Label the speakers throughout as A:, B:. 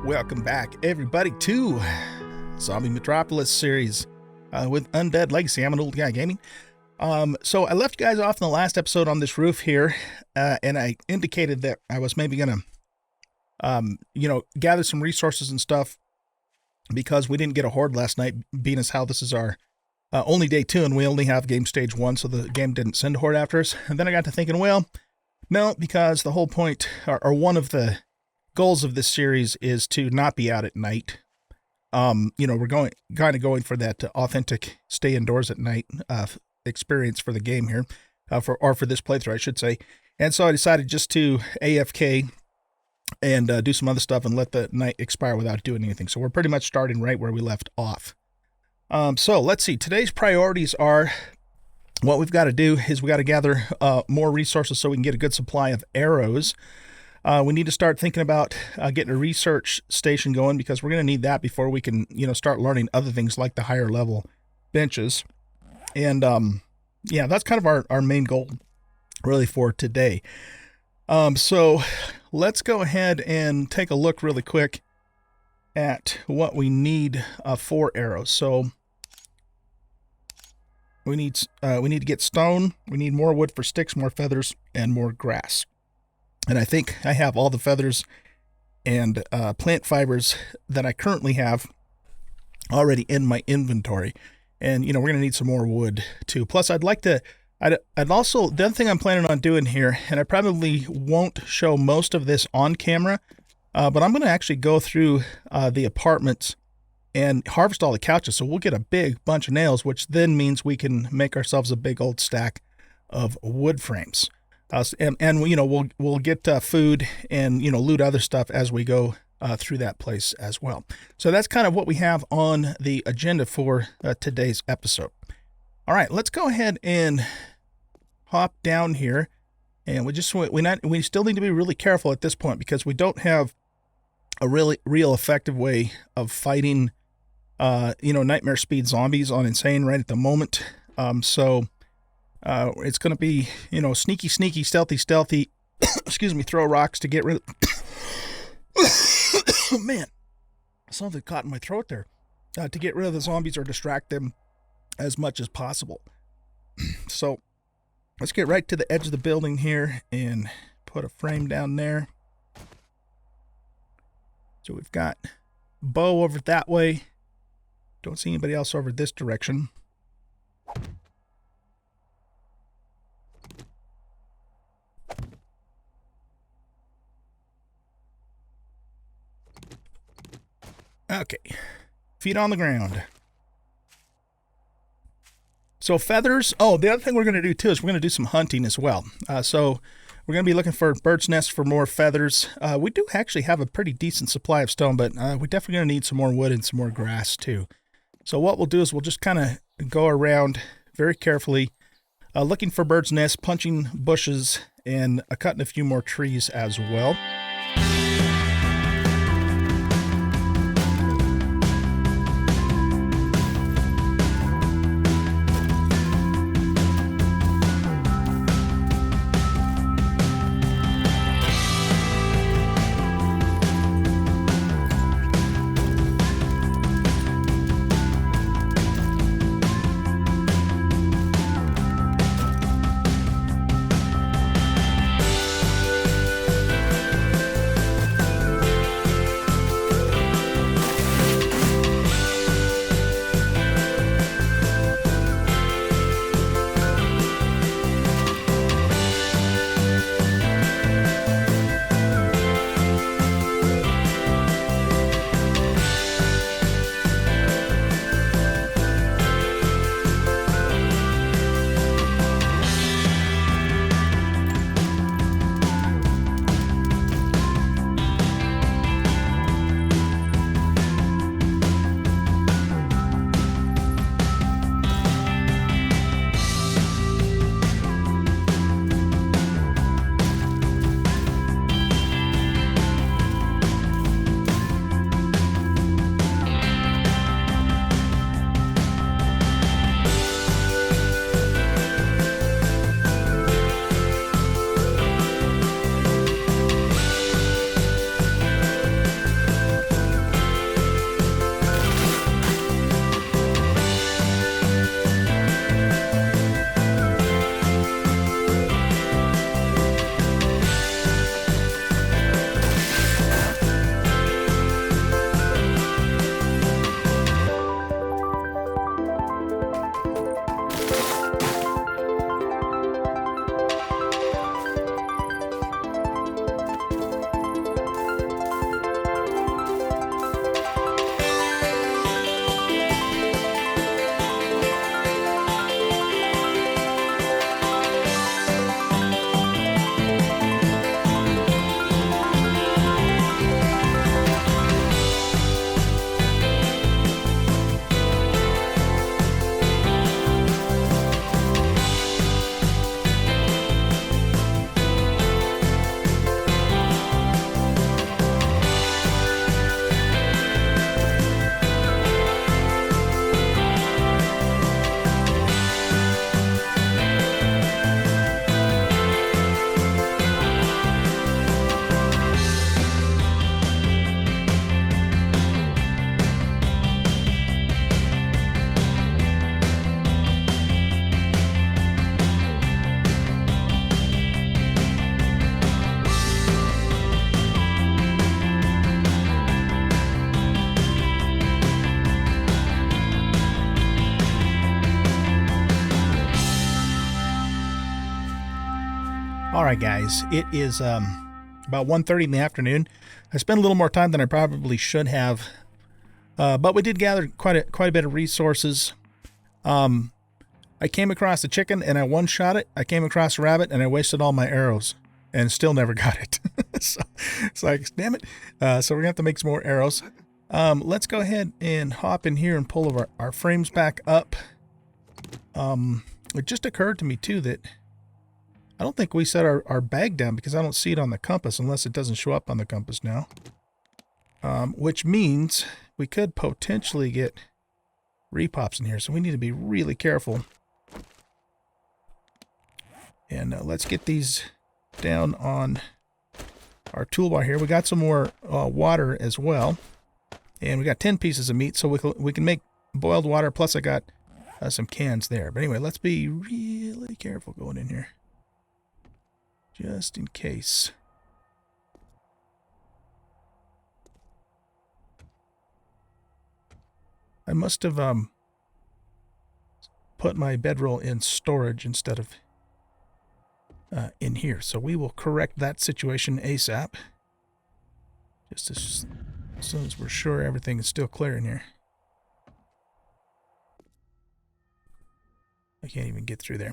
A: Welcome back, everybody, to Zombie Metropolis series with Undead Legacy. I'm an old guy gaming. So I left you guys off in the last episode on this roof here, and I indicated that I was maybe going to, gather some resources and stuff because we didn't get a horde last night, being as how this is our only day 2, and we only have game stage 1, so the game didn't send a horde after us. And then I got to thinking, well, no, because the whole point, or one of the goals of this series is to not be out at night. We're going for that authentic stay indoors at night experience for the game here, for this playthrough, I should say. And so I decided just to AFK and do some other stuff and let the night expire without doing anything. So we're pretty much starting right where we left off. So let's see. Today's priorities are, what we've got to do is we got to gather more resources so we can get a good supply of arrows. We need to start thinking about getting a research station going, because we're going to need that before we can, start learning other things like the higher level benches. And that's kind of our main goal really for today. So let's go ahead and take a look really quick at what we need for arrows. So we need to get stone. We need more wood for sticks, more feathers, and more grass. And I think I have all the feathers and plant fibers that I currently have already in my inventory. And, we're going to need some more wood too. Plus, I'd also, the other thing I'm planning on doing here, and I probably won't show most of this on camera, but I'm going to actually go through the apartments and harvest all the couches. So we'll get a big bunch of nails, which then means we can make ourselves a big old stack of wood frames. We'll get food and, loot other stuff as we go through that place as well. So that's kind of what we have on the agenda for today's episode. All right, let's go ahead and hop down here. And we still need to be really careful at this point, because we don't have a really real effective way of fighting, nightmare speed zombies on Insane right at the moment. It's going to be, sneaky, stealthy, excuse me, throw rocks to get rid of... Oh, man, something caught in my throat there. To get rid of the zombies or distract them as much as possible. So let's get right to the edge of the building here and put a frame down there. So we've got bow over that way. Don't see anybody else over this direction. Okay, feet on the ground. So feathers. Oh, the other thing we're going to do too is we're going to do some hunting as well. So we're going to be looking for bird's nests for more feathers. We do actually have a pretty decent supply of stone, but we're definitely going to need some more wood and some more grass too. So what we'll do is we'll just kind of go around very carefully, looking for bird's nests, punching bushes, and cutting a few more trees as well. All right, guys, it is about 1:30 in the afternoon. I spent a little more time than I probably should have, but we did gather quite a bit of resources. I came across a chicken and I one-shot it. I came across a rabbit and I wasted all my arrows and still never got it. So it's like, damn it. So we're gonna have to make some more arrows. Let's go ahead and hop in here and pull our frames back up. It just occurred to me too that I don't think we set our bag down because I don't see it on the compass unless it doesn't show up on the compass now. Which means we could potentially get repops in here. So we need to be really careful. And let's get these down on our toolbar here. We got some more water as well. And we got 10 pieces of meat, so we can make boiled water. Plus I got some cans there. But anyway, let's be really careful going in here. Just in case. I must have put my bedroll in storage instead of in here. So we will correct that situation ASAP. Just as soon as we're sure everything is still clear in here. I can't even get through there.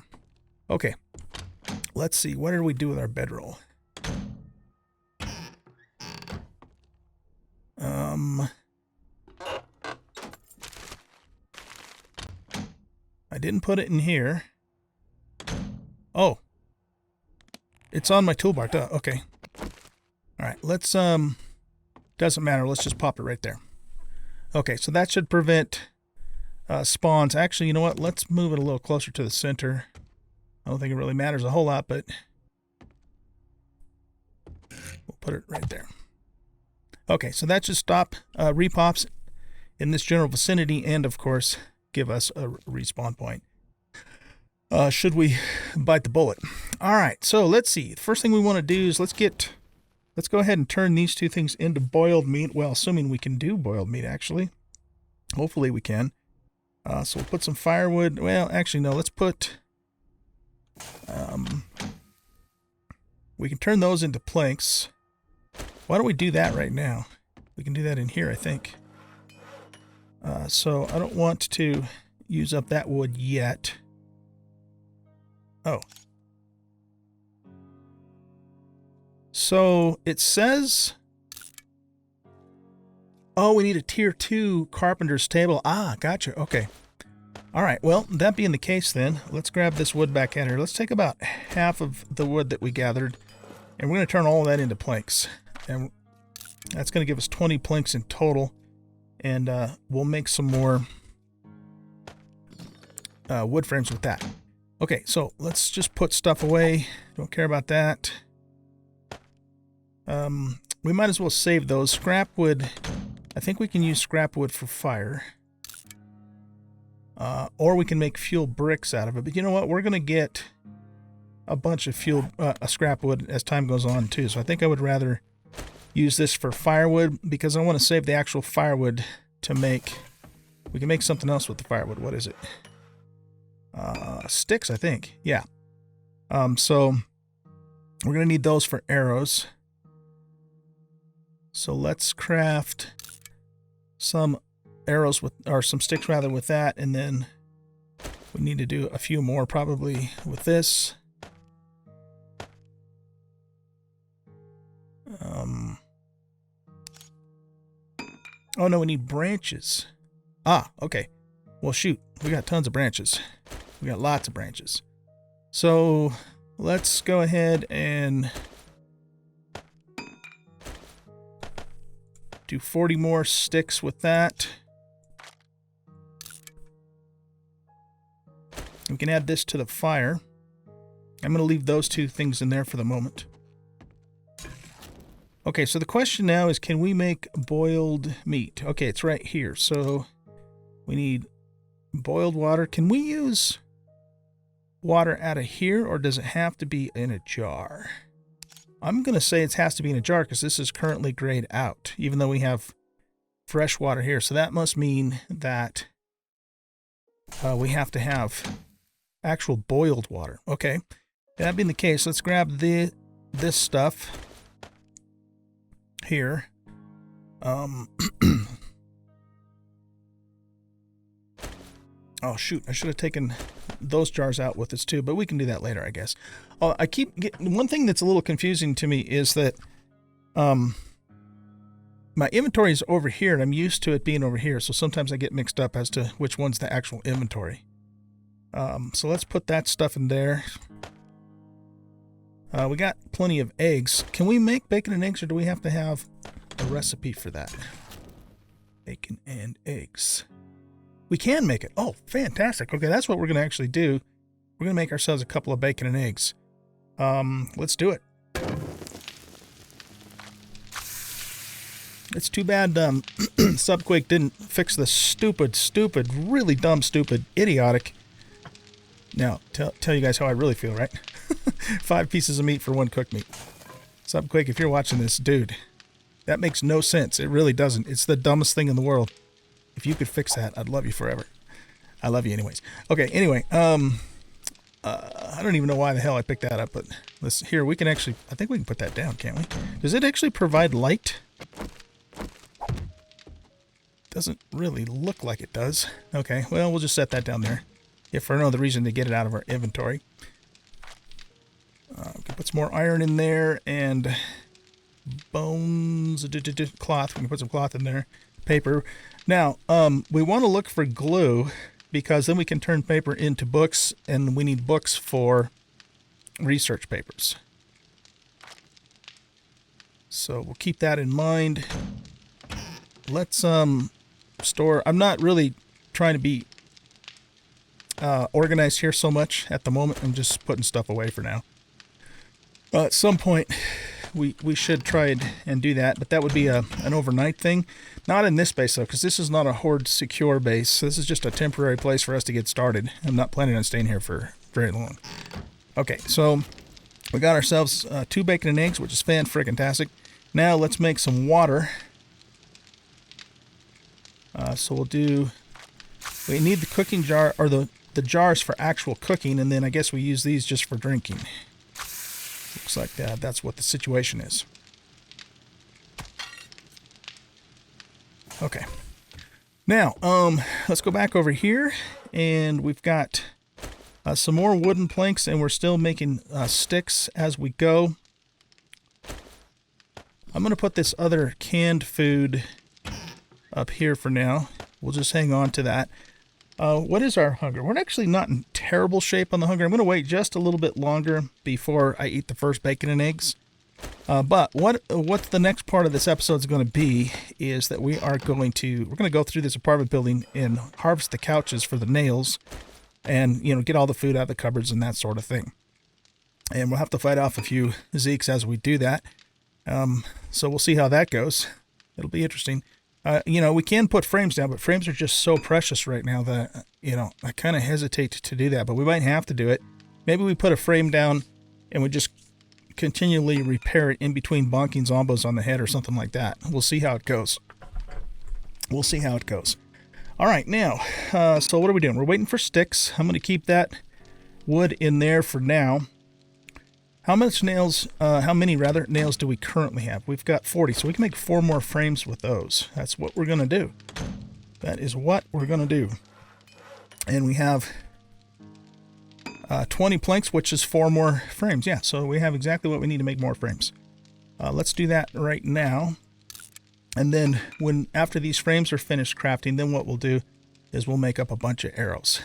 A: Okay. Let's see, what did we do with our bedroll? I didn't put it in here. Oh. It's on my toolbar. Duh. Okay. Alright, let's, doesn't matter. Let's just pop it right there. Okay, so that should prevent spawns. Actually, you know what? Let's move it a little closer to the center. I don't think it really matters a whole lot, but we'll put it right there. Okay, so that should stop repops in this general vicinity and, of course, give us a respawn point. Should we bite the bullet? All right, so let's see. The first thing we want to do is let's go ahead and turn these two things into boiled meat. Well, assuming we can do boiled meat, actually. Hopefully we can. So we'll put some firewood. Well, actually, no, let's put... we can turn those into planks. Why don't we do that right now? We can do that in here, I think. So I don't want to use up that wood yet. Oh. So it says... Oh, we need a tier 2 carpenter's table. Ah, gotcha. Okay. All right, well, that being the case then, let's grab this wood back in here. Let's take about half of the wood that we gathered, and we're going to turn all of that into planks. And that's going to give us 20 planks in total, and we'll make some more wood frames with that. Okay, so let's just put stuff away. Don't care about that. We might as well save those. Scrap wood, I think we can use scrap wood for fire. Or we can make fuel bricks out of it. But you know what? We're going to get a bunch of fuel, scrap wood as time goes on too. So I think I would rather use this for firewood because I want to save the actual firewood to make... We can make something else with the firewood. What is it? Sticks, I think. Yeah. So we're going to need those for arrows. So let's craft some arrows with, or some sticks rather, with that, and then we need to do a few more probably with this. Oh no, we need branches. Ah, okay. Well, shoot, we got tons of branches. We got lots of branches. So let's go ahead and do 40 more sticks with that. We can add this to the fire. I'm going to leave those two things in there for the moment. Okay, so the question now is, can we make boiled meat? Okay, it's right here. So we need boiled water. Can we use water out of here, or does it have to be in a jar? I'm going to say it has to be in a jar because this is currently grayed out, even though we have fresh water here. So that must mean that we have to have actual boiled water. Okay. That being the case, let's grab this stuff here. Oh shoot, I should have taken those jars out with us too, but we can do that later, I guess. Oh, I keep getting, one thing that's a little confusing to me is that my inventory is over here and I'm used to it being over here, so sometimes I get mixed up as to which one's the actual inventory. So let's put that stuff in there. We got plenty of eggs. Can we make bacon and eggs, or do we have to have a recipe for that? Bacon and eggs. We can make it. Oh, fantastic. Okay, that's what we're going to actually do. We're going to make ourselves a couple of bacon and eggs. Let's do it. It's too bad Subquake didn't fix the stupid, really dumb, idiotic. Now, tell you guys how I really feel, right? 5 pieces of meat for 1 cooked meat. Subquake, if you're watching this, dude, that makes no sense. It really doesn't. It's the dumbest thing in the world. If you could fix that, I'd love you forever. I love you anyways. Okay, anyway, I don't even know why the hell I picked that up, but here, we can actually, I think we can put that down, can't we? Does it actually provide light? Doesn't really look like it does. Okay, well, we'll just set that down there. If for no other reason to get it out of our inventory. We can put some more iron in there and bones, cloth. We can put some cloth in there. Paper. Now, we want to look for glue because then we can turn paper into books, and we need books for research papers. So we'll keep that in mind. Let's store. I'm not really trying to be organized here so much at the moment. I'm just putting stuff away for now. At some point, we should try and do that, but that would be an overnight thing. Not in this base, though, because this is not a horde secure base. This is just a temporary place for us to get started. I'm not planning on staying here for very long. Okay, so we got ourselves 2 bacon and eggs, which is fan-frickin-tastic. Now let's make some water. So we'll do... We need the cooking jar, or the jars for actual cooking, and then I guess we use these just for drinking. Looks like that's what the situation is. Okay. Now, let's go back over here, and we've got some more wooden planks, and we're still making sticks as we go. I'm going to put this other canned food up here for now. We'll just hang on to that. What is our hunger? We're actually not in terrible shape on the hunger. I'm going to wait just a little bit longer before I eat the first bacon and eggs. But what the next part of this episode is going to be is that we're going to go through this apartment building and harvest the couches for the nails, and get all the food out of the cupboards and that sort of thing. And we'll have to fight off a few Zeeks as we do that. So we'll see how that goes. It'll be interesting. We can put frames down, but frames are just so precious right now that, I kind of hesitate to do that, but we might have to do it. Maybe we put a frame down and we just continually repair it in between bonking zombos on the head or something like that. We'll see how it goes. We'll see how it goes. All right, now, so what are we doing? We're waiting for sticks. I'm going to keep that wood in there for now. How many nails do we currently have? We've got 40, so we can make 4 more frames with those. That's what we're going to do. That is what we're going to do. And we have 20 planks, which is 4 more frames. Yeah, so we have exactly what we need to make more frames. Let's do that right now. And then after these frames are finished crafting, then what we'll do is we'll make up a bunch of arrows.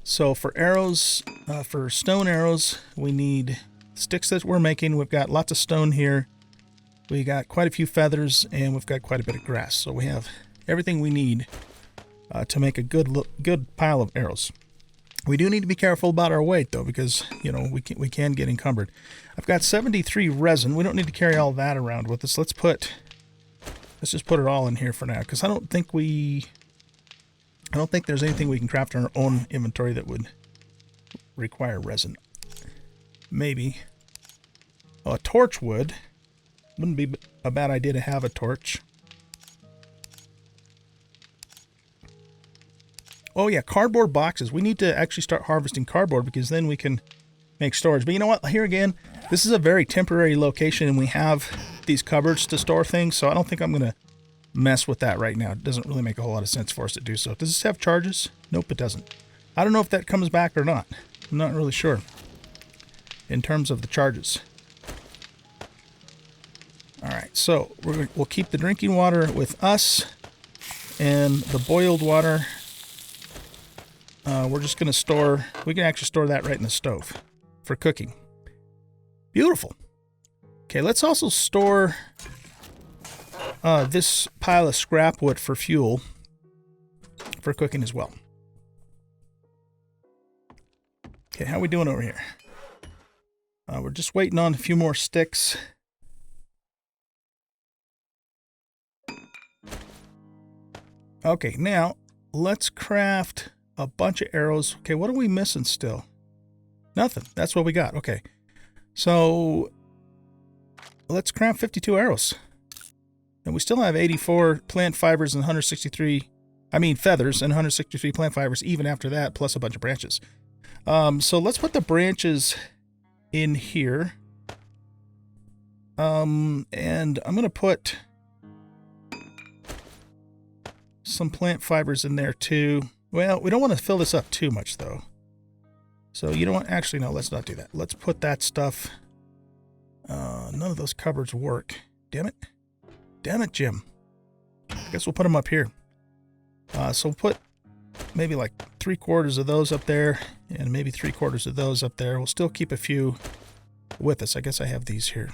A: So for arrows, for stone arrows, we need sticks that we're making. We've got lots of stone here. We got quite a few feathers, and we've got quite a bit of grass. So we have everything we need to make a good pile of arrows. We do need to be careful about our weight, though, because, we can get encumbered. I've got 73 resin. We don't need to carry all that around with us. Let's just put it all in here for now, because I don't think there's anything we can craft in our own inventory that would require resin. Maybe. A torch would. Wouldn't be a bad idea to have a torch. Oh yeah, cardboard boxes. We need to actually start harvesting cardboard, because then we can make storage. But you know what? Here again, this is a very temporary location, and we have these cupboards to store things, so I don't think I'm going to mess with that right now. It doesn't really make a whole lot of sense for us to do so. Does this have charges? Nope, it doesn't. I don't know if that comes back or not. I'm not really sure in terms of the charges. All right, so we'll keep the drinking water with us, and the boiled water, we're just going to store, we can actually store that right in the stove for cooking. Beautiful. Okay, let's also store this pile of scrap wood for fuel for cooking as well. Okay, how are we doing over here? We're just waiting on a few more sticks. Okay, now let's craft a bunch of arrows. Okay, what are we missing still? Nothing. That's what we got. Okay, so let's craft 52 arrows. And we still have 84 plant fibers and 163, feathers and 163 plant fibers even after that, plus a bunch of branches. So let's put the branches in here. And I'm going to put some plant fibers in there too. Well, we don't want to fill this up too much though. So you don't want, actually no, let's not do that. Let's put that stuff, none of those cupboards work. Damn it. Damn it, Jim. I guess we'll put them up here. So we'll put maybe like 3/4 of those up there and maybe 3/4 of those up there. We'll still keep a few with us. I guess I have these here.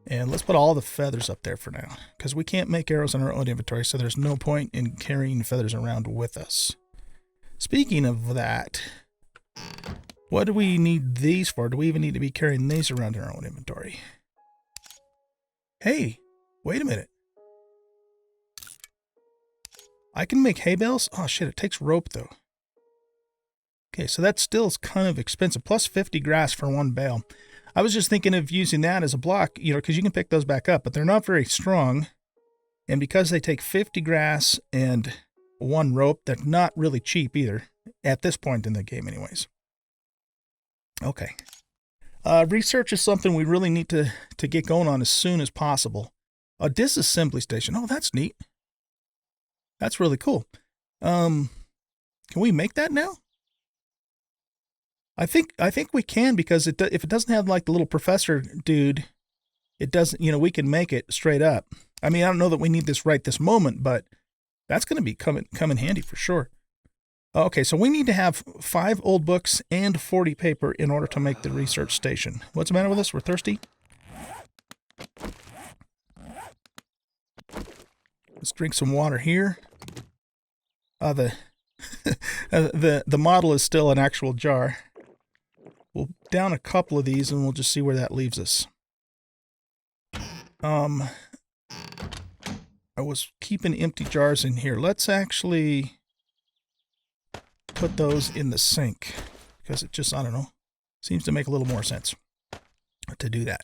A: And let's put all the feathers up there for now, because we can't make arrows in our own inventory, so there's no point in carrying feathers around with us. Speaking of that, what do we need these for? Do we even need to be carrying these around in our own inventory? Hey, wait a minute. I can make hay bales? Oh shit, it takes rope though. Okay, so that still is kind of expensive, plus 50 grass for one bale. I was just thinking of using that as a block, because you can pick those back up, but they're not very strong. And because they take 50 grass and one rope, they're not really cheap either, at this point in the game anyways. Okay. Research is something we really need to get going on as soon as possible. A disassembly station. Oh, that's neat. That's really cool. Can we make that now? I think we can, because if it doesn't have like the little professor dude, it doesn't, we can make it straight up. I don't know that we need this right this moment, but that's going to be come in handy for sure. Okay, so we need to have 5 old books and 40 paper in order to make the research station. What's the matter with us? We're thirsty? Let's drink some water here. The model is still an actual jar. We'll down a couple of these and we'll just see where that leaves us. I was keeping empty jars in here. Let's actually put those in the sink, because it just, I don't know, seems to make a little more sense to do that.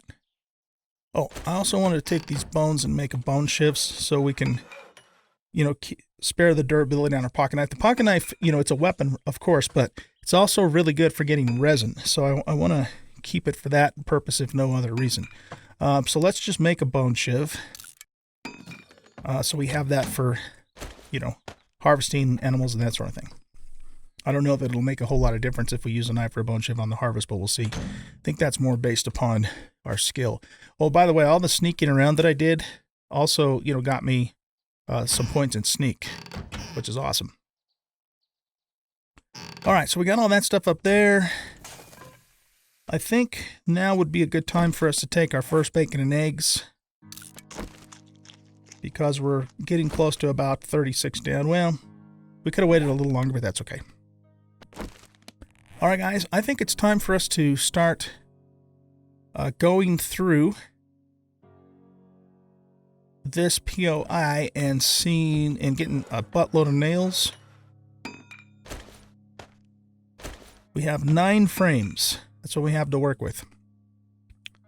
A: Oh, I also wanted to take these bones and make a bone shifts so we can, spare the durability on our pocket knife. The pocket knife, it's a weapon, of course, but it's also really good for getting resin. So I want to keep it for that purpose, if no other reason. So let's just make a bone shiv. So we have that for, harvesting animals and that sort of thing. I don't know that it'll make a whole lot of difference if we use a knife or a bone shiv on the harvest, but we'll see. I think that's more based upon our skill. Oh, by the way, all the sneaking around that I did also, got me some points in sneak, which is awesome. All right, so we got all that stuff up there. I think now would be a good time for us to take our first bacon and eggs, because we're getting close to about 36 down. Well, we could have waited a little longer, but that's okay. All right, guys, I think it's time for us to start going through this POI and seeing and getting a buttload of nails. We have 9 frames. That's what we have to work with,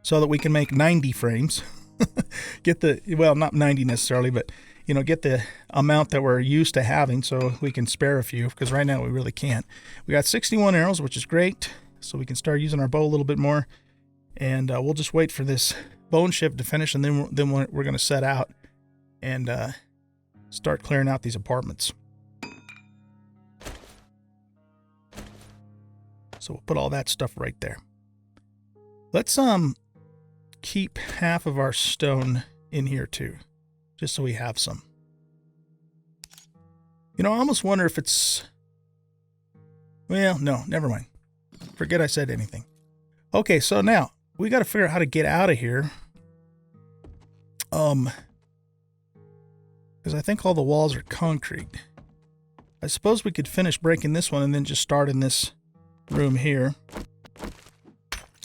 A: so that we can make 90 frames. Get the, well, not 90 necessarily, but get the amount that we're used to having, so we can spare a few, because right now we really can't. We got 61 arrows, which is great. so we can start using our bow a little bit more. And we'll just wait for this bone shift to finish, and then we're going to set out and start clearing out these apartments. So we'll put all that stuff right there. Let's keep half of our stone in here too, just so we have some. You know, I almost wonder if it's... Well, no, never mind. Forget I said anything. Okay, so now we got to figure out how to get out of here. Because I think all the walls are concrete. I suppose we could finish breaking this one and then just start in this room here.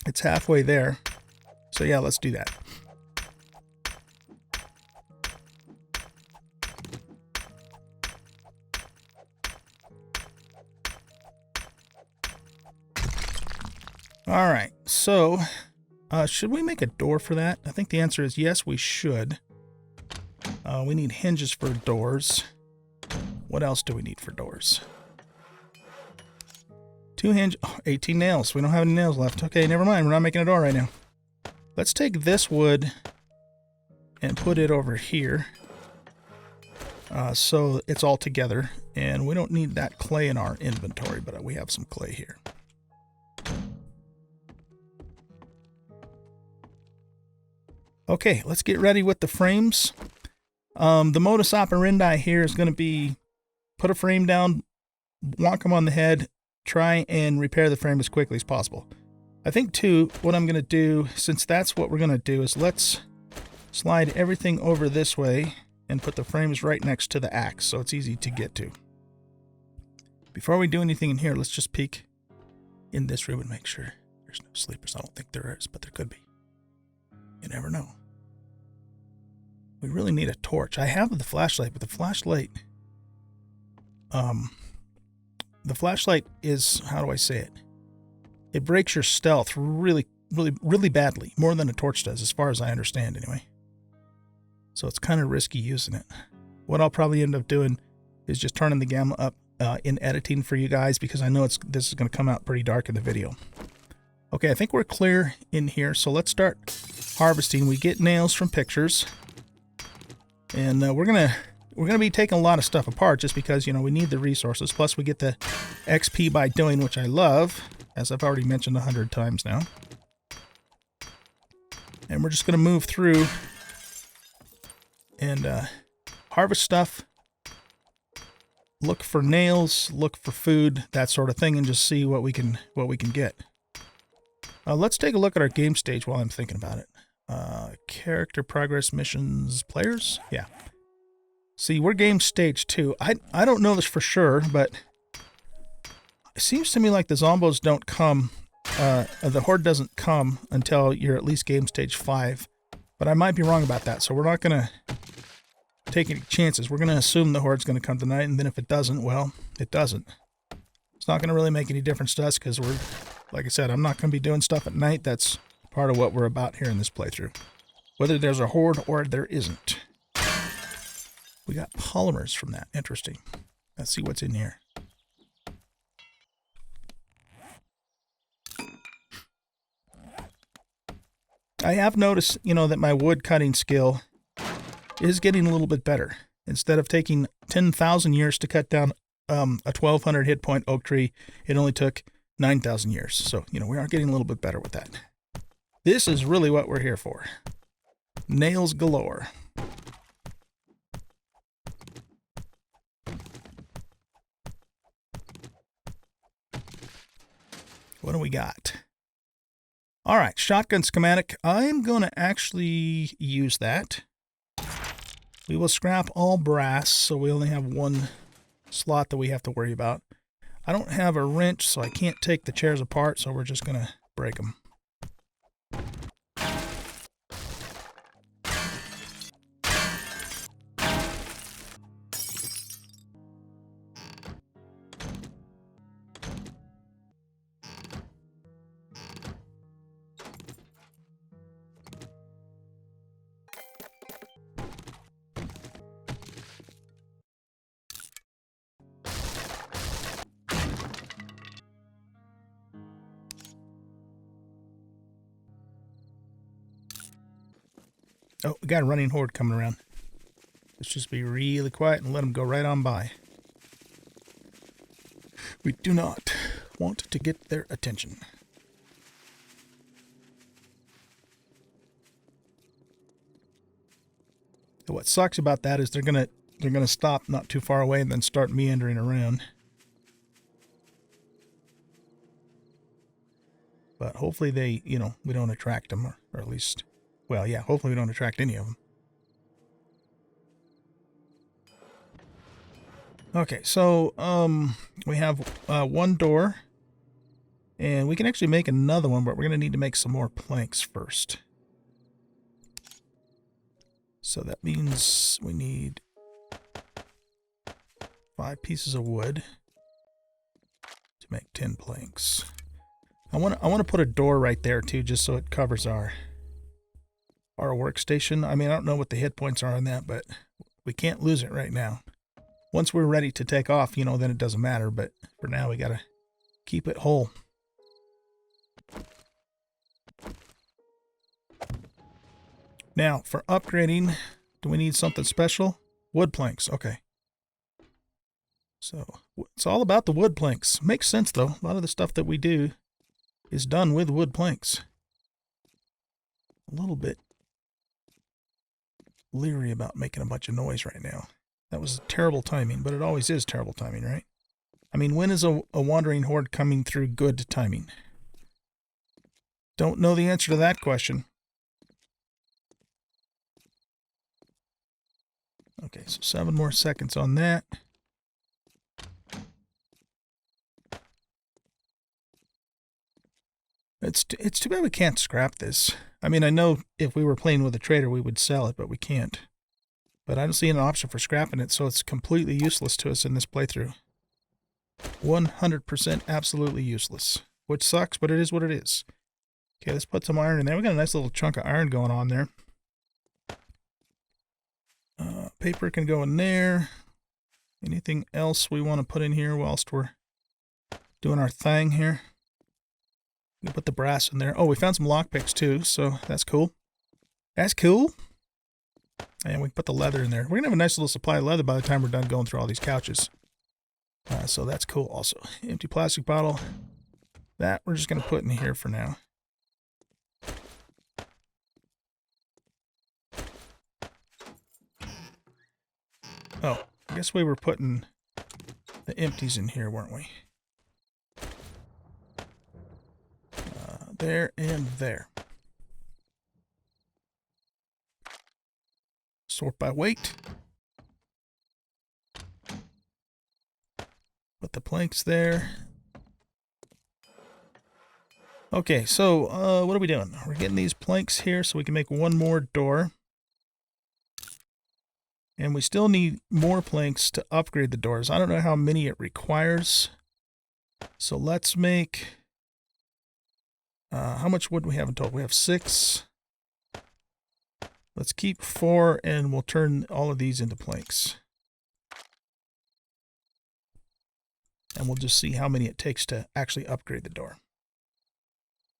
A: It's halfway there. So yeah, let's do that. All right, so should we make a door for that? I think the answer is yes, we should. We need hinges for doors. What else do we need for doors? 2 hinge, 18 nails. We don't have any nails left. Okay, never mind. We're not making a door right now. Let's take this wood and put it over here. So it's all together. And we don't need that clay in our inventory, but we have some clay here. Okay, let's get ready with the frames. The modus operandi here is going to be put a frame down, wonk them on the head, try and repair the frame as quickly as possible. I think, too, what I'm going to do, since that's what we're going to do, is let's slide everything over this way and put the frames right next to the axe so it's easy to get to. Before we do anything in here, let's just peek in this room and make sure there's no sleepers. I don't think there is, but there could be. You never know. We really need a torch. I have the flashlight, but the flashlight is, how do I say it? It breaks your stealth really badly, more than a torch does, as far as I understand anyway. So it's kind of risky using it. What I'll probably end up doing is just turning the gamma up in editing for you guys, because I know this is going to come out pretty dark in the video. Okay, I think we're clear in here, so let's start harvesting. We get nails from pictures. And we're gonna be taking a lot of stuff apart just because, you know, we need the resources. Plus we get the XP by doing, which I love, as I've already mentioned 100 times now. And we're just gonna move through and harvest stuff, look for nails, look for food, that sort of thing, and just see what we can get. Let's take a look at our game stage while I'm thinking about it. Character progress missions players. Yeah. See, we're game stage 2. I don't know this for sure, but it seems to me like the zombos don't come, the horde doesn't come until you're at least game stage 5. But I might be wrong about that, so we're not going to take any chances. We're going to assume the horde's going to come tonight, and then if it doesn't, well, it doesn't. It's not going to really make any difference to us because we're, like I said, I'm not going to be doing stuff at night. That's part of what we're about here in this playthrough. Whether there's a horde or there isn't. We got polymers from that. Interesting. Let's see what's in here. I have noticed, you know, that my wood cutting skill is getting a little bit better. Instead of taking 10,000 years to cut down a 1,200 hit point oak tree, it only took 9,000 years. So, you know, we are getting a little bit better with that. This is really what we're here for. Nails galore. What do we got? All right, shotgun schematic. I'm going to actually use that. We will scrap all brass, so we only have one slot that we have to worry about. I don't have a wrench, so I can't take the chairs apart, so we're just going to break them. Oh, we got a running horde coming around. Let's just be really quiet and let them go right on by. We do not want to get their attention. So what sucks about that is they're gonna stop not too far away and then start meandering around. But hopefully they, we don't attract them, or at least, well, yeah, hopefully we don't attract any of them. Okay, so we have one door, and we can actually make another one, but we're going to need to make some more planks first. So that means we need 5 pieces of wood to make 10 planks. I want to put a door right there too, just so it covers our workstation. I mean, I don't know what the hit points are on that, but we can't lose it right now. Once we're ready to take off, then it doesn't matter. But for now, we got to keep it whole. Now, for upgrading, do we need something special? Wood planks. Okay. So, it's all about the wood planks. Makes sense, though. A lot of the stuff that we do is done with wood planks. A little bit leery about making a bunch of noise right now. That was terrible timing, but it always is terrible timing, right? I mean, when is a wandering horde coming through good timing? Don't know the answer to that question. Okay, so 7 more seconds on that. It's too bad we can't scrap this. I mean, I know if we were playing with a trader, we would sell it, but we can't. But I don't see an option for scrapping it, so it's completely useless to us in this playthrough. 100% absolutely useless. Which sucks, but it is what it is. Okay, let's put some iron in there. We got a nice little chunk of iron going on there. Paper can go in there. Anything else we want to put in here whilst we're doing our thing here? We put the brass in there. Oh, we found some lockpicks too, so that's cool. That's cool. And we can put the leather in there. We're going to have a nice little supply of leather by the time we're done going through all these couches. So that's cool also. Empty plastic bottle. That we're just going to put in here for now. Oh, I guess we were putting the empties in here, weren't we? There and there. Sort by weight. Put the planks there. Okay, so what are we doing? We're getting these planks here so we can make one more door. And we still need more planks to upgrade the doors. I don't know how many it requires. So let's make... how much wood do we have in total? We have 6. Let's keep 4 and we'll turn all of these into planks. And we'll just see how many it takes to actually upgrade the door.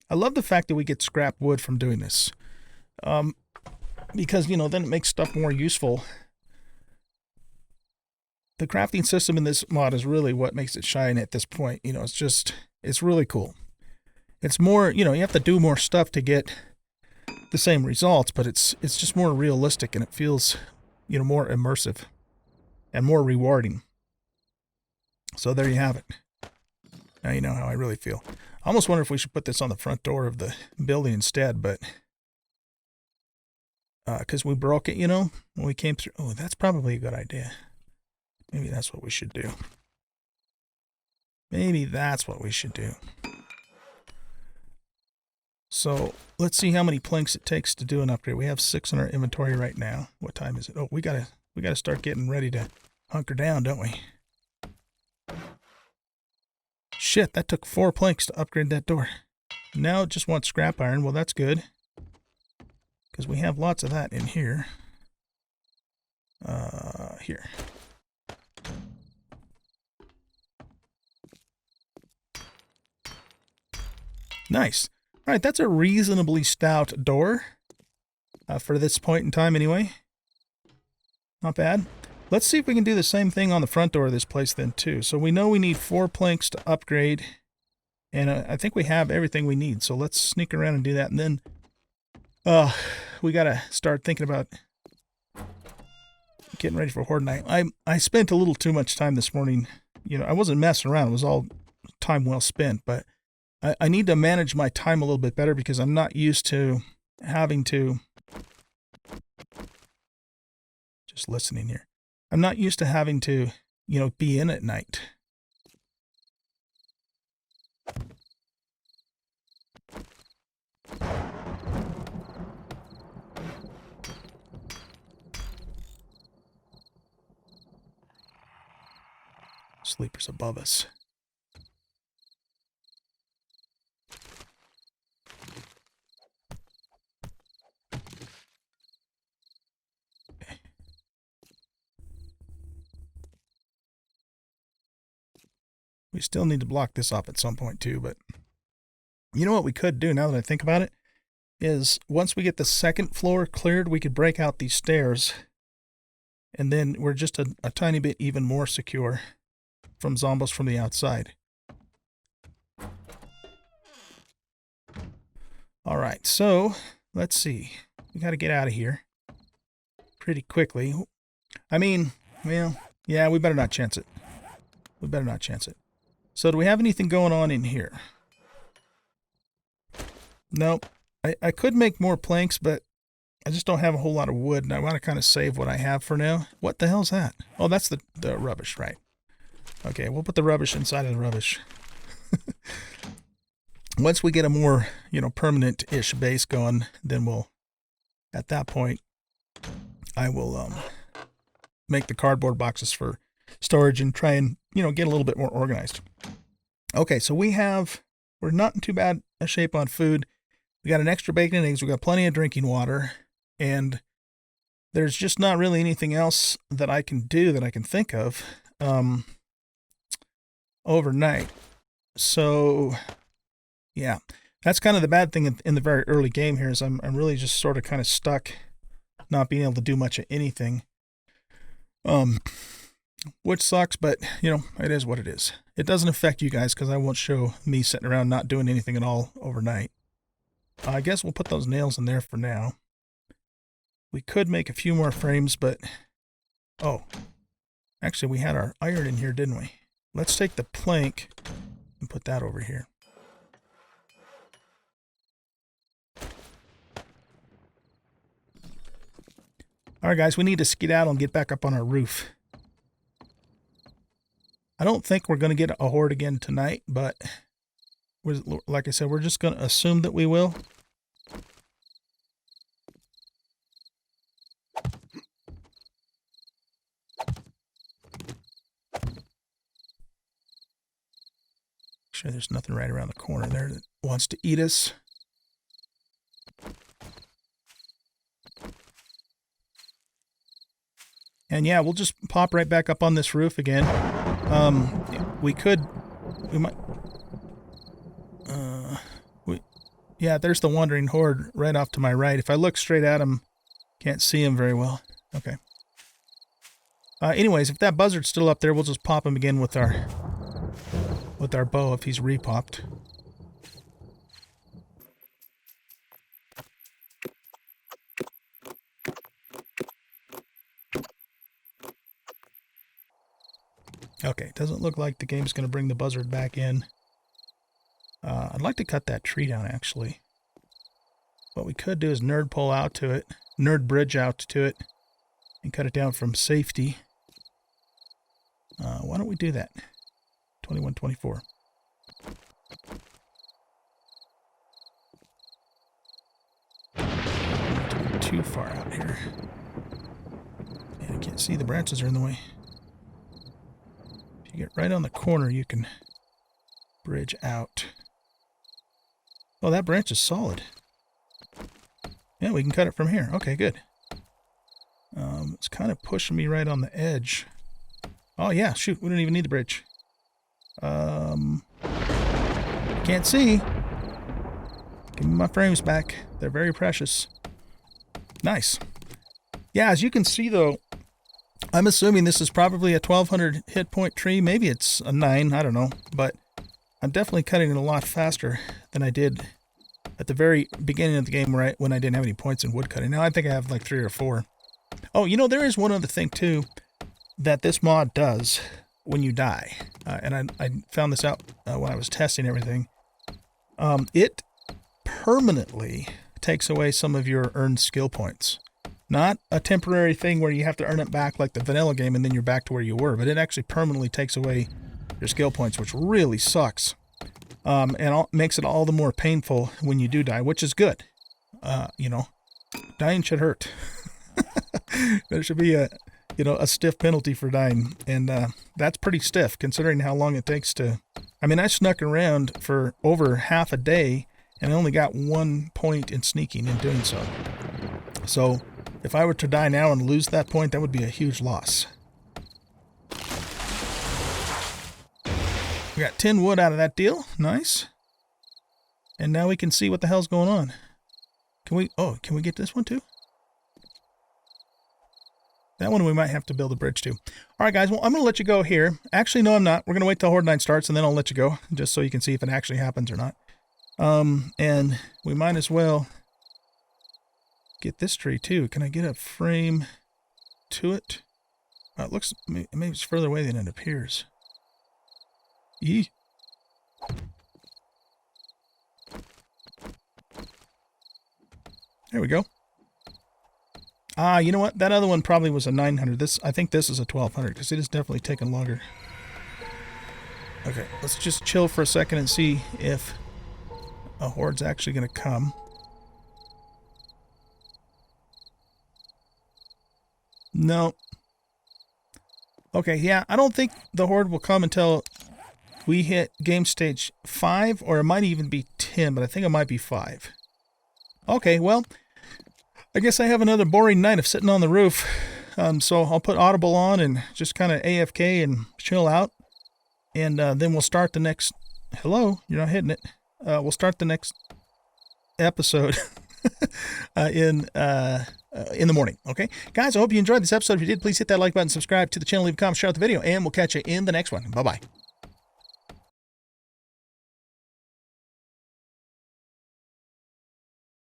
A: I love the fact that we get scrap wood from doing this. Because, then it makes stuff more useful. The crafting system in this mod is really what makes it shine at this point. It's really cool. It's more, you have to do more stuff to get the same results, but it's just more realistic and it feels, more immersive and more rewarding. So there you have it. Now you know how I really feel. I almost wonder if we should put this on the front door of the building instead, but because we broke it, when we came through. Oh, that's probably a good idea. Maybe that's what we should do. Maybe that's what we should do. So let's see how many planks it takes to do an upgrade. We have 6 in our inventory right now. What time is it? Oh, we gotta start getting ready to hunker down, don't we? Shit, that took 4 planks to upgrade that door. Now it just wants scrap iron. Well, that's good. Because we have lots of that in here. Here. Nice. All right, that's a reasonably stout door. for this point in time anyway. Not bad. Let's see if we can do the same thing on the front door of this place then too. So we know we need 4 planks to upgrade, and I think we have everything we need. So let's sneak around and do that, and then we got to start thinking about getting ready for Horde Night. I spent a little too much time this morning. You know, I wasn't messing around. It was all time well spent, but I need to manage my time a little bit better because I'm not used to having to... Just listening here. I'm not used to having to, you know, be in at night. Sleepers above us. We still need to block this off at some point too, but you know what we could do now that I think about it is once we get the second floor cleared, we could break out these stairs, and then we're just a tiny bit even more secure from zombies from the outside. All right, so let's see. We got to get out of here pretty quickly. I mean, well, yeah, we better not chance it. We better not chance it. So do we have anything going on in here? Nope. I could make more planks, but I just don't have a whole lot of wood, and I want to kind of save what I have for now. What the hell's that? Oh, that's the rubbish, right? Okay, we'll put the rubbish inside of the rubbish. Once we get a more, you know, permanent-ish base going, then we'll, at that point, I will make the cardboard boxes for storage and try and, you know, get a little bit more organized. Okay, so we're not in too bad a shape on food. We got an extra bacon and eggs. We got plenty of drinking water, and there's just not really anything else that I can do that I can think of overnight. So yeah, that's kind of the bad thing in the very early game here is I'm really just sort of kind of stuck not being able to do much of anything. Which sucks, but, you know, it is what it is. It doesn't affect you guys because I won't show me sitting around not doing anything at all overnight. I guess we'll put those nails in there for now. We could make a few more frames, but... Oh. Actually, we had our iron in here, didn't we? Let's take the plank and put that over here. Alright, guys, we need to skedaddle and get back up on our roof. I don't think we're going to get a horde again tonight, but like I said, we're just going to assume that we will. Sure, there's nothing right around the corner there that wants to eat us. And yeah, we'll just pop right back up on this roof again. Yeah, there's the wandering horde right off to my right. If I look straight at him, can't see him very well. Okay. Anyways, if that buzzard's still up there, we'll just pop him again with our bow if he's repopped. Okay, doesn't look like the game's going to bring the buzzard back in. I'd like to cut that tree down, actually. What we could do is nerd bridge out to it, and cut it down from safety. Why don't we do that? 2124. Not too far out here. And I can't see, the branches are in the way. If you get right on the corner, you can bridge out. Oh, that branch is solid. Yeah, we can cut it from here. Okay, good. It's kind of pushing me right on the edge. Oh, yeah, shoot, we don't even need the bridge. Can't see. Give me my frames back. They're very precious. Nice. Yeah, as you can see, though, I'm assuming this is probably a 1200 hit point tree. Maybe it's a 9, I don't know. But I'm definitely cutting it a lot faster than I did at the very beginning of the game when I didn't have any points in wood cutting. Now I think I have like 3 or 4. Oh, you know, there is one other thing, too, that this mod does when you die. And I found this out when I was testing everything. It permanently takes away some of your earned skill points. Not a temporary thing where you have to earn it back like the vanilla game and then you're back to where you were, but it actually permanently takes away your skill points, which really sucks. And makes it all the more painful when you do die, which is good. You know, dying should hurt. There should be a stiff penalty for dying, and that's pretty stiff considering how long it takes to... I mean, I snuck around for over half a day and I only got 1 point in sneaking in doing so. So if I were to die now and lose that point, that would be a huge loss. We got 10 wood out of that deal. Nice. And now we can see what the hell's going on. Can we get this one too? That one we might have to build a bridge to. All right, guys. Well, I'm going to let you go here. Actually, no, I'm not. We're going to wait till Horde Night starts, and then I'll let you go, just so you can see if it actually happens or not. And we might as well get this tree, too. Can I get a frame to it? It looks... Maybe it's further away than it appears. Yee. There we go. You know what? That other one probably was a 900. I think this is a 1200 because it is definitely taking longer. Okay, let's just chill for a second and see if a horde's actually going to come. No. Okay, yeah, I don't think the horde will come until we hit game stage 5, or it might even be 10, but I think it might be 5. Okay, well... I guess I have another boring night of sitting on the roof, so I'll put Audible on and just kind of AFK and chill out, and then we'll start the next... Hello? You're not hitting it. We'll start the next episode in the morning, okay? Guys, I hope you enjoyed this episode. If you did, please hit that like button, subscribe to the channel, leave a comment, share out the video, and we'll catch you in the next one. Bye-bye.